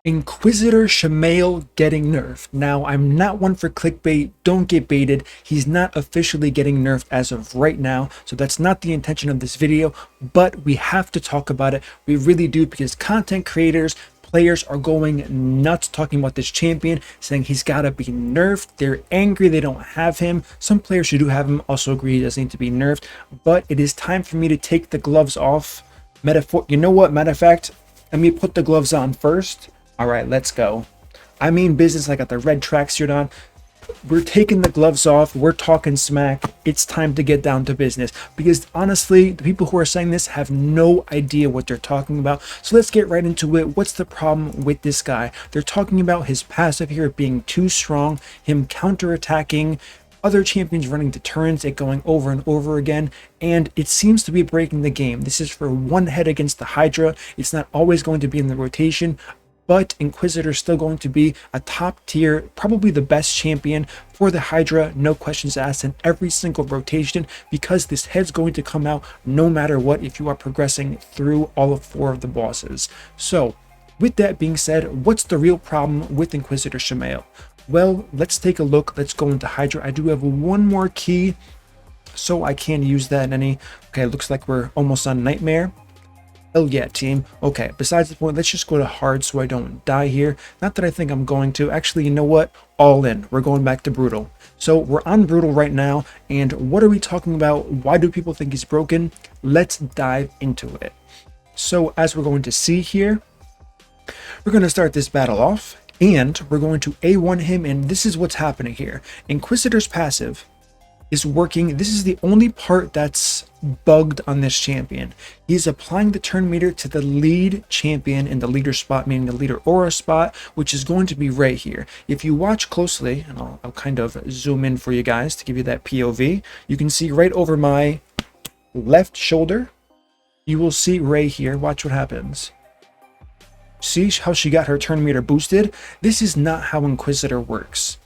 Inquisitor Shamael getting nerfed. Now, I'm not one for clickbait. Don't get baited. He's not officially getting nerfed as of right now. So that's not the intention of this video, but we have to talk about it. We really do, because content creators, players are going nuts talking about this champion, saying he's got to be nerfed. They're angry they don't have him. Some players who do have him also agree he doesn't need to be nerfed, but it is time for me to take the gloves off. You know what? Matter of fact, let me put the gloves on first. All right, let's go. I mean business. I got the red tracksuit on. We're taking the gloves off. We're talking smack. It's time to get down to business, because honestly, the people who are saying this have no idea what they're talking about. So let's get right into it. What's the problem with this guy? They're talking about his passive here being too strong, him counterattacking, other champions running deterrence, it going over and over again, and it seems to be breaking the game. This is for one head against the Hydra. It's not always going to be in the rotation, but Inquisitor is still going to be a top tier, probably the best champion for the Hydra, no questions asked, in every single rotation, because this head's going to come out no matter what if you are progressing through all of 4 of the bosses. So with that being said, what's the real problem with Inquisitor Shamael? Well, let's take a look. Let's go into Hydra. I do have one more key, so I can use that in any. Okay, looks like we're almost on Nightmare. Oh yeah, team. Okay, besides the point, let's just go to hard so I don't die here. Not that I think I'm going to. Actually, you know what? All in. We're going back to brutal. So we're on brutal right now, and what are we talking about? Why do people think he's broken? Let's dive into it. So as we're going to see here, we're going to start this battle off, and we're going to A1 him, and this is what's happening here. Inquisitor's passive is working. This is the only part that's bugged on this champion. He's applying the turn meter to the lead champion in the leader spot, meaning the leader aura spot, which is going to be right here. If you watch closely, and I'll kind of zoom in for you guys to give you that POV, you can see right over my left shoulder, you will see right here. Watch what happens. See how she got her turn meter boosted? This is not how Inquisitor works.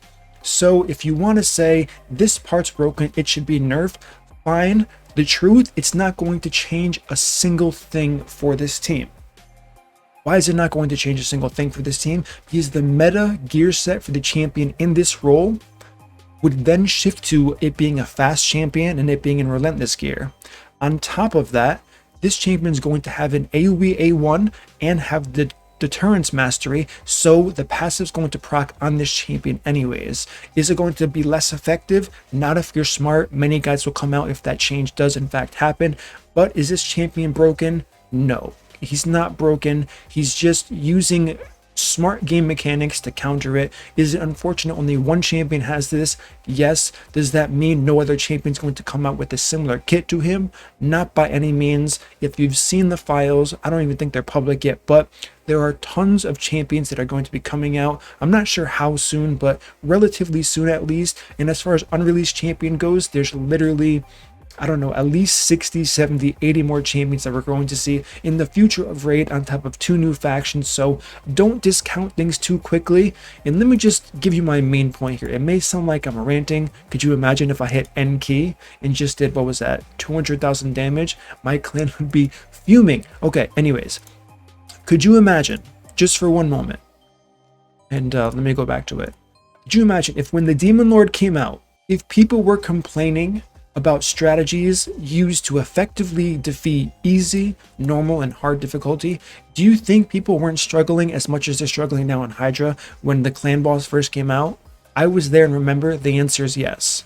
So if you want to say this part's broken, it should be nerfed, fine. The truth, it's not going to change a single thing for this team. Why is it not going to change a single thing for this team? Because the meta gear set for the champion in this role would then shift to it being a fast champion and it being in relentless gear. On top of that, this champion is going to have an AoE A1 and have the deterrence mastery, so the passive is going to proc on this champion anyways. Is it going to be less effective? Not if you're smart. Many guys will come out if that change does in fact happen. But is this champion broken? No, he's not broken. He's just using smart game mechanics to counter it. Is it unfortunate only one champion has this? Yes. Does that mean no other champion is going to come out with a similar kit to him? Not by any means. If you've seen the files, I don't even think they're public yet, but there are tons of champions that are going to be coming out. I'm not sure how soon, but relatively soon at least. And as far as unreleased champion goes, there's literally, I don't know, at least 60, 70, 80 more champions that we're going to see in the future of Raid, on top of 2 new factions. So don't discount things too quickly. And let me just give you my main point here. It may sound like I'm ranting. Could you imagine if I hit N key and just did, what was that, 200,000 damage? My clan would be fuming. Okay, anyways, could you imagine, just for one moment, and let me go back to it. Could you imagine if when the Demon Lord came out, if people were complaining about strategies used to effectively defeat easy, normal, and hard difficulty, do you think people weren't struggling as much as they're struggling now in Hydra when the clan boss first came out? I was there, and remember, the answer is yes.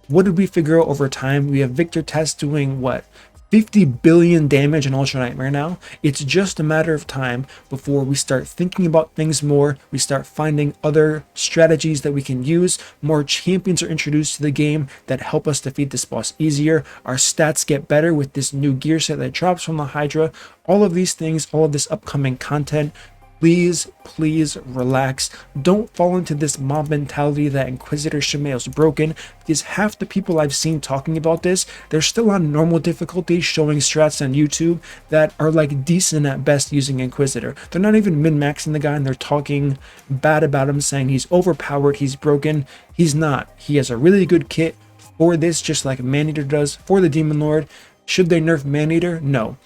What did we figure out over time? We have Victor Test doing what? 50 billion damage in Ultra Nightmare now. It's just a matter of time before we start thinking about things more. We start finding other strategies that we can use. More champions are introduced to the game that help us defeat this boss easier. Our stats get better with this new gear set that drops from the Hydra. All of these things, all of this upcoming content, please relax. Don't fall into this mob mentality that Inquisitor Shamael's broken, because half the people I've seen talking about this, they're still on normal difficulty, showing strats on YouTube that are like decent at best using Inquisitor. They're not even min-maxing the guy, and they're talking bad about him, saying he's overpowered, he's broken. He's not. He has a really good kit for this, just like Maneater does for the Demon Lord. Should they nerf Maneater? No.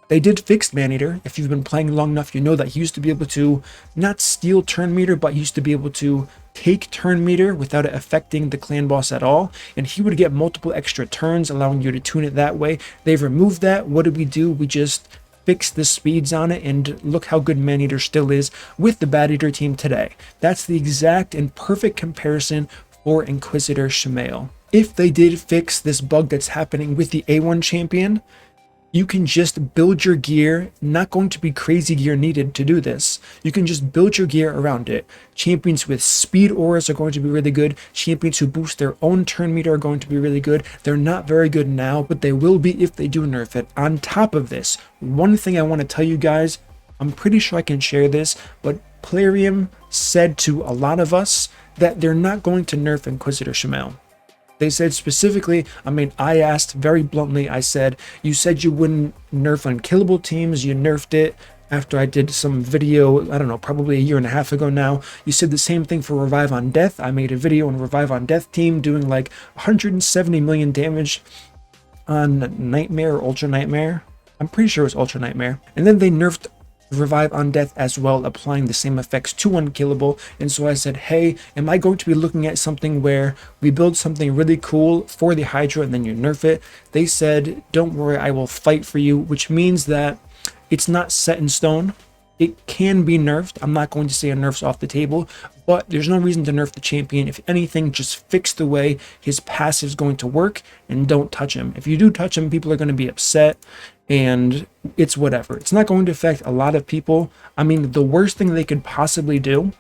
They did fix Maneater. If you've been playing long enough, you know that he used to be able to not steal turn meter, but he used to be able to take turn meter without it affecting the clan boss at all. And he would get multiple extra turns, allowing you to tune it that way. They've removed that. What did we do? We just fixed the speeds on it, and look how good Maneater still is with the Bat Eater team today. That's the exact and perfect comparison for Inquisitor Shamael. If they did fix this bug that's happening with the A1 champion, you can just build your gear. Not going to be crazy gear needed to do this. You can just build your gear around it. Champions with speed auras are going to be really good. Champions who boost their own turn meter are going to be really good. They're not very good now, but they will be if they do nerf it. On top of this, one thing I want to tell you guys, I'm pretty sure I can share this, but Plarium said to a lot of us that they're not going to nerf Inquisitor Shamael. They said specifically, I asked very bluntly, I said, you said you wouldn't nerf unkillable teams, you nerfed it after I did some video, I don't know, probably a year and a half ago now. You said the same thing for Revive on Death. I made a video on Revive on Death team doing like 170 million damage on Nightmare or Ultra Nightmare. I'm pretty sure it was Ultra Nightmare. And then they nerfed Revive on Death as well, applying the same effects to unkillable. And so I said, hey, am I going to be looking at something where we build something really cool for the Hydra and then you nerf it? They said, don't worry, I will fight for you, which means that it's not set in stone. It can be nerfed. I'm not going to say a nerf's off the table, but there's no reason to nerf the champion. If anything, just fix the way his passive is going to work and don't touch him. If you do touch him, people are going to be upset, and it's whatever. It's not going to affect a lot of people. The worst thing they could possibly do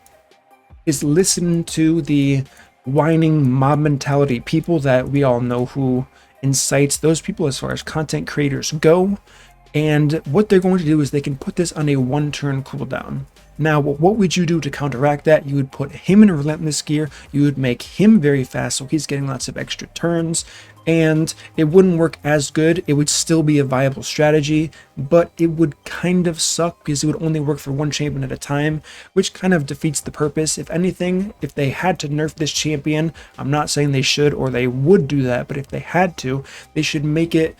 is listen to the whining mob mentality people that we all know who incites those people as far as content creators go. And what they're going to do is they can put this on a 1-turn cooldown. Now, what would you do to counteract that? You would put him in relentless gear. You would make him very fast, so he's getting lots of extra turns. And it wouldn't work as good. It would still be a viable strategy, but it would kind of suck because it would only work for one champion at a time, which kind of defeats the purpose. If anything, if they had to nerf this champion, I'm not saying they should or they would do that, but if they had to, they should make it,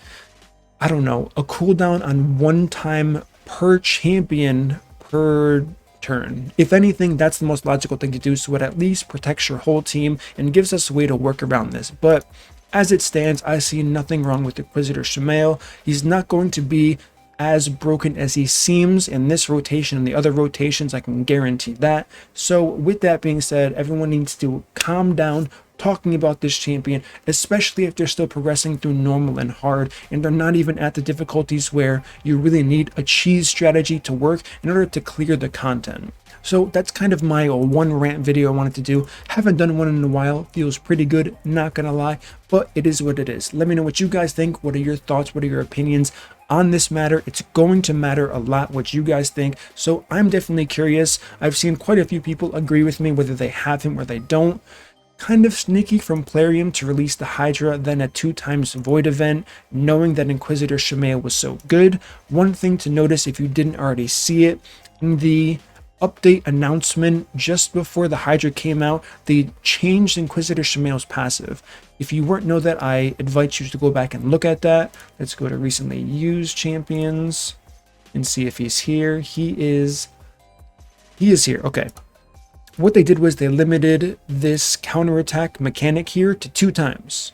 I don't know, a cooldown on 1 time per champion per turn. If anything, that's the most logical thing to do, so it at least protects your whole team and gives us a way to work around this. But as it stands, I see nothing wrong with Inquisitor Shamael. He's not going to be as broken as he seems in this rotation and the other rotations, I can guarantee that. So with that being said, everyone needs to calm down talking about this champion, especially if they're still progressing through normal and hard and they're not even at the difficulties where you really need a cheese strategy to work in order to clear the content. So that's kind of my one rant video I wanted to do. Haven't done one in a while. Feels pretty good, not gonna lie, but it is what it is. Let me know what you guys think. What are your thoughts? What are your opinions on this matter? It's going to matter a lot what you guys think, so I'm definitely curious. I've seen quite a few people agree with me, whether they have him or they don't. Kind of sneaky from Plarium to release the Hydra, then a 2x Void event, knowing that Inquisitor Shamael was so good. One thing to notice if you didn't already see it, in the update announcement just before the Hydra came out, they changed Inquisitor Shamael's passive. If you weren't know that, I invite you to go back and look at that. Let's go to recently used champions and see if he's here. He is here. Okay. What they did was they limited this counterattack mechanic here to 2 times.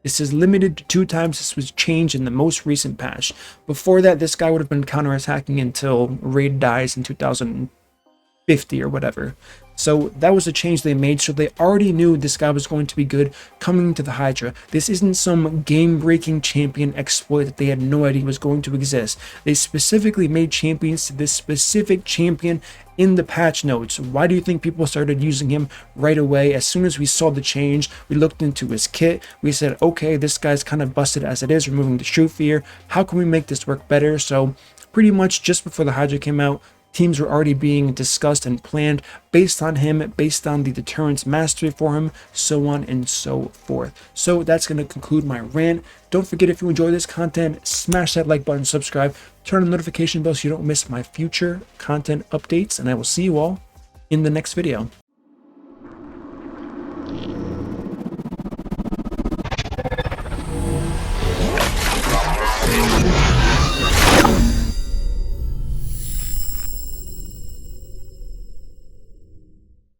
This is limited to 2 times. This was changed in the most recent patch. Before that, this guy would have been counterattacking until Raid dies in 2050 or whatever. So that was a change they made, so they already knew this guy was going to be good coming into the Hydra. This isn't some game-breaking champion exploit that they had no idea was going to exist. They specifically made champions to this specific champion in the patch notes. Why do you think people started using him right away? As soon as we saw the change, we looked into his kit. We said, okay, this guy's kind of busted as it is, removing the true fear. How can we make this work better? So pretty much just before the Hydra came out, teams were already being discussed and planned based on him, based on the deterrence mastery for him, so on and so forth. So that's going to conclude my rant. Don't forget, if you enjoy this content, smash that like button, subscribe, turn on the notification bell so you don't miss my future content updates, and I will see you all in the next video.